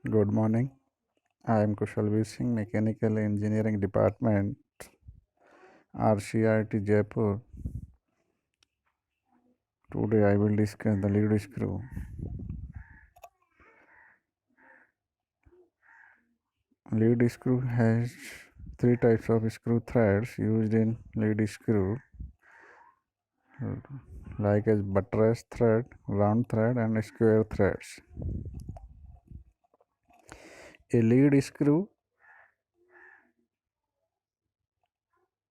Good morning. I am Kushalveer Singh, Mechanical Engineering Department, RCIT Jaipur. Today I will discuss the lead screw. Lead screw has three types of screw threads used in lead screw, like as buttress thread, round thread, and square threads. A lead screw,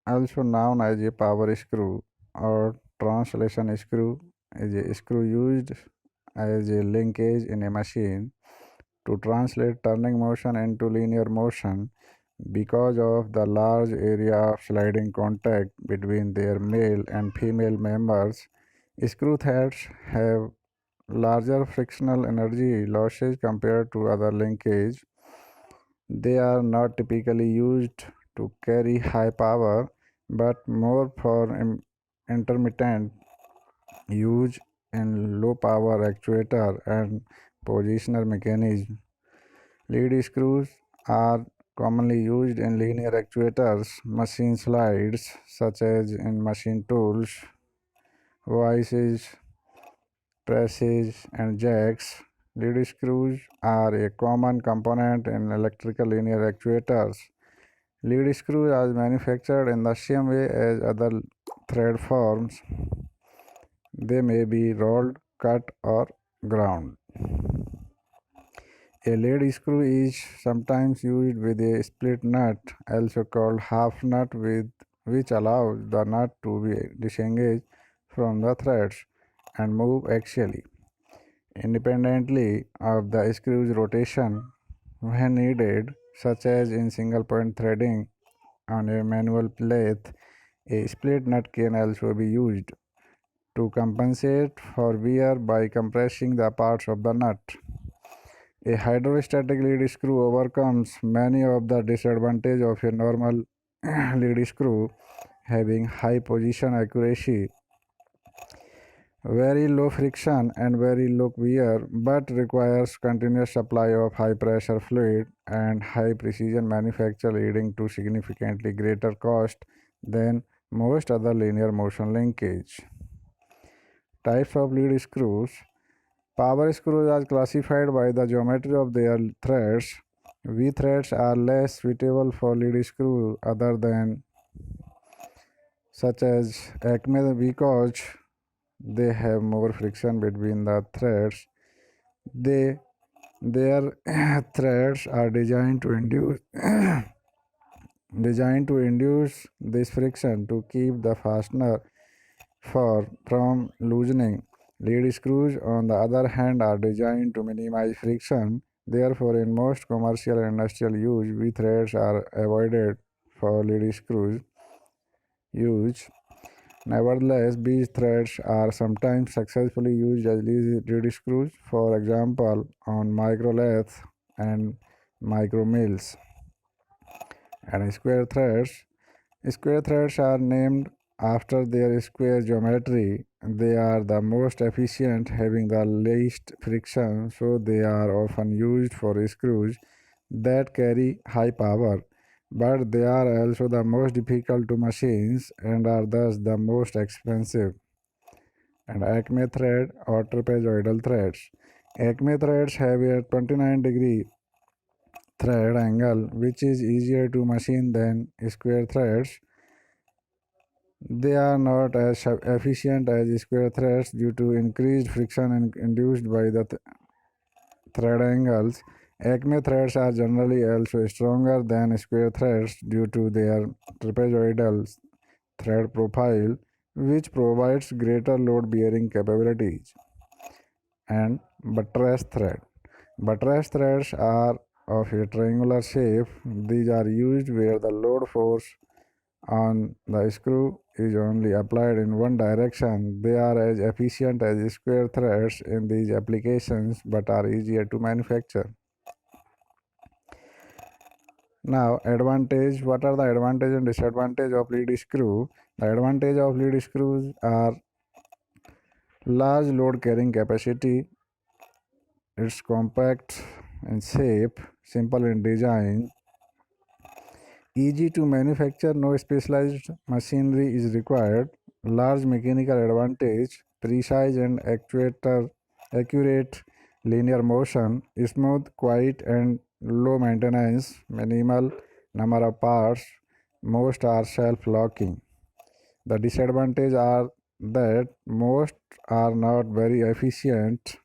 also known as a power screw or translation screw, is a screw used as a linkage in a machine to translate turning motion into linear motion because of the large area of sliding contact between their male and female members. Screw threads have larger frictional energy losses compared to other linkage. They are not typically used to carry high power but more for intermittent use in low power actuator and positioner mechanism. Lead screws are commonly used in linear actuators, machine slides, such as in machine tools, vices, presses, and jacks. Lead screws are a common component in electrical linear actuators. Lead screws are manufactured in the same way as other thread forms. They may be rolled, cut, or ground. A lead screw is sometimes used with a split nut, also called half nut, which allows the nut to be disengaged from the threads and move axially, independently of the screw's rotation when needed, such as in single point threading on a manual lathe. A split nut can also be used to compensate for wear by compressing the parts of the nut. A hydrostatic lead screw overcomes many of the disadvantages of a normal lead screw, having high position accuracy, very low friction, and very low wear, but requires continuous supply of high pressure fluid and high precision manufacture, leading to significantly greater cost than most other linear motion linkage. Types of lead screws. Power screws are classified by the geometry of their threads. V threads are less suitable for lead screw other than such as Acme because they have more friction between the threads. They their threads are designed to induce this friction to keep the fastener from loosening. Lead screws, on the other hand, are designed to minimize friction. Therefore, in most commercial and industrial use, V threads are avoided for lead screws use. Nevertheless, these threads are sometimes successfully used as lead screws, for example, on micro lathes and micro mills. And square threads. Square threads are named after their square geometry. They are the most efficient, having the least friction, so they are often used for screws that carry high power. But they are also the most difficult to machines and are thus the most expensive. And Acme thread or trapezoidal threads. Acme threads have a 29-degree thread angle, which is easier to machine than square threads. They are not as efficient as square threads due to increased friction induced by the thread angles. Acme threads are generally also stronger than square threads due to their trapezoidal thread profile, which provides greater load bearing capabilities. And buttress thread. Buttress threads are of a triangular shape. These are used where the load force on the screw is only applied in one direction. They are as efficient as square threads in these applications but are easier to manufacture. Now, advantage. What are the advantage and disadvantage of lead screw? The advantage of lead screws are large load carrying capacity. It's compact in shape, simple in design, easy to manufacture, no specialized machinery is required, large mechanical advantage, precise and accurate linear motion, smooth, quiet and low maintenance, minimal number of parts, most are self-locking. The disadvantages are that most are not very efficient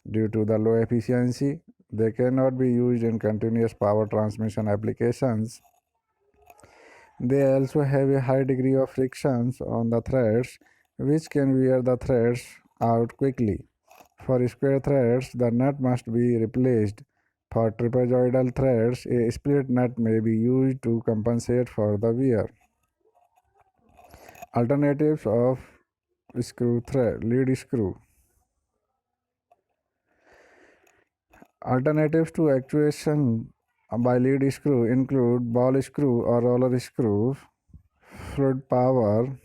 due to the low efficiency. They cannot be used in continuous power transmission applications. They also have a high degree of frictions on the threads, which can wear the threads out quickly. For square threads, the nut must be replaced. For trapezoidal threads, a split nut may be used to compensate for the wear. Alternatives of screw thread, lead screw. Alternatives to actuation by lead screw include ball screw or roller screws, fluid power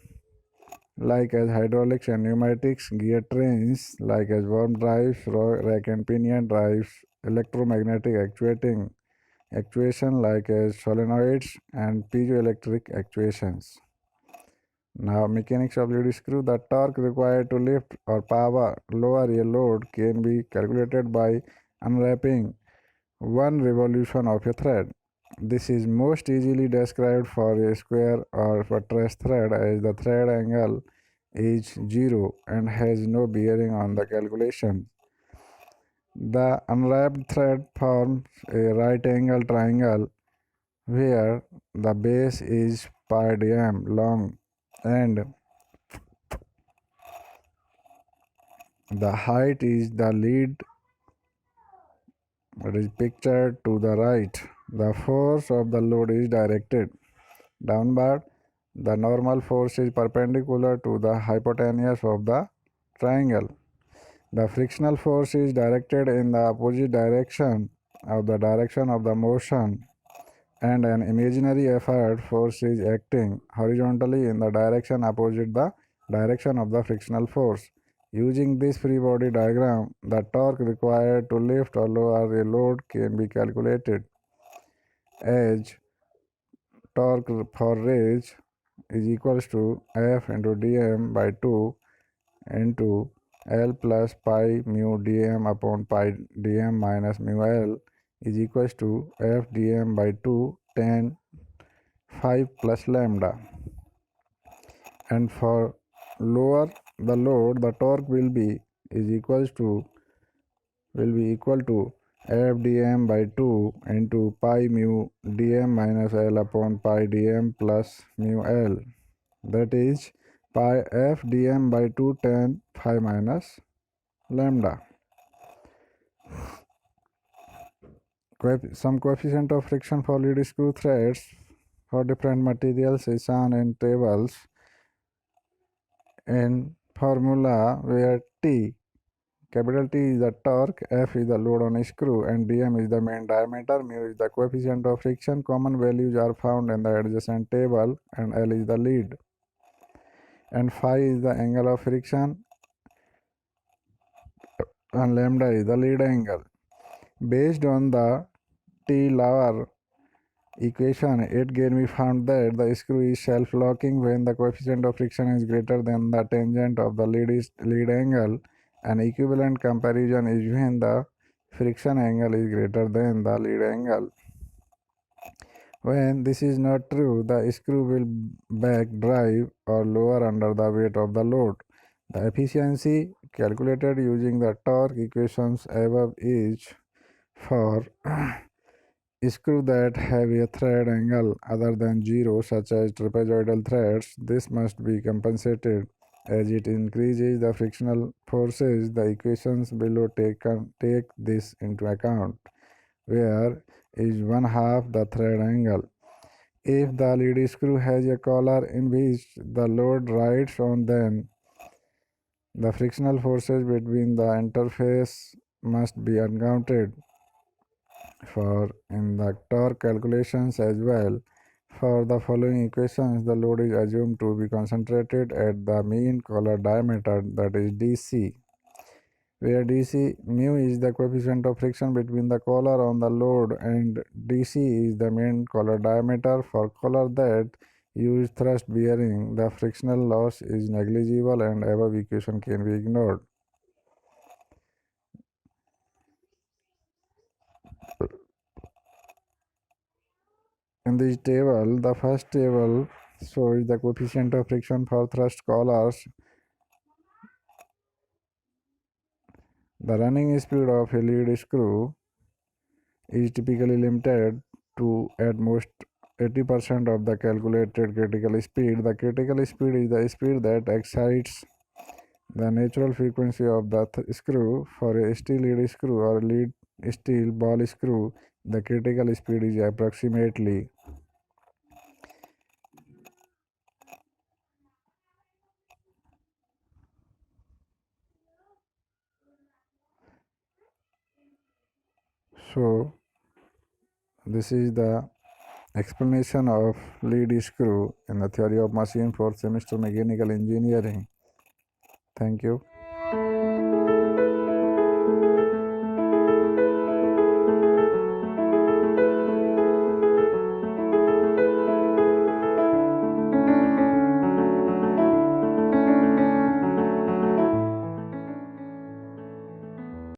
like as hydraulics and pneumatics, gear trains like as worm drives, rack and pinion drives, electromagnetic actuation like as solenoids, and piezoelectric actuations. Now, mechanics of lead screw. The torque required to lift or power lower a load can be calculated by unwrapping one revolution of a thread. This is most easily described for a square or buttress thread as the thread angle is 0 and has no bearing on the calculation. The unwrapped thread forms a right angle triangle where the base is pi dm long and the height is the lead that is pictured to the right. The force of the load is directed downward. The normal force is perpendicular to the hypotenuse of the triangle. The frictional force is directed in the opposite direction of the motion, and an imaginary effort force is acting horizontally in the direction opposite the direction of the frictional force. Using this free body diagram, the torque required to lift or lower a load can be calculated as torque for raise is equals to F into dm by 2 into L plus pi mu dm upon pi dm minus mu L is equals to F dm by 2 tan 5 plus lambda. And for lower the load, the torque will be equal to F dm by 2 into pi mu dm minus L upon pi dm plus mu L, that is pi F dm by 2 tan phi minus lambda. Some coefficient of friction for lead screw threads for different materials is shown in tables in formula where capital T is the torque, F is the load on a screw, and dm is the main diameter, mu is the coefficient of friction. Common values are found in the adjacent table, and L is the lead, and phi is the angle of friction, and lambda is the lead angle. Based on the Taylor equation, it can be found that the screw is self-locking when the coefficient of friction is greater than the tangent of the lead angle. An equivalent comparison is when the friction angle is greater than the lead angle. When this is not true, the screw will back drive or lower under the weight of the load. The efficiency calculated using the torque equations above is for screw that have a thread angle other than 0, such as trapezoidal threads. This must be compensated as it increases the frictional forces. The equations below take this into account, where is 1/2 the thread angle. If the lead screw has a collar in which the load rides on, then the frictional forces between the interface must be uncounted for in the torque calculations as well. For the following equations, the load is assumed to be concentrated at the mean collar diameter, that is DC. where dc mu is the coefficient of friction between the collar on the load and dc is the main collar diameter. For collar that use thrust bearing, the frictional loss is negligible and above equation can be ignored. In this table, the first table shows the coefficient of friction for thrust collars. The running speed of a lead screw is typically limited to at most 80% of the calculated critical speed. The critical speed is the speed that excites the natural frequency of the screw. For a steel lead screw or lead steel ball screw, the critical speed is approximately so. This is the explanation of lead screw in the theory of machine for semester mechanical engineering. Thank you.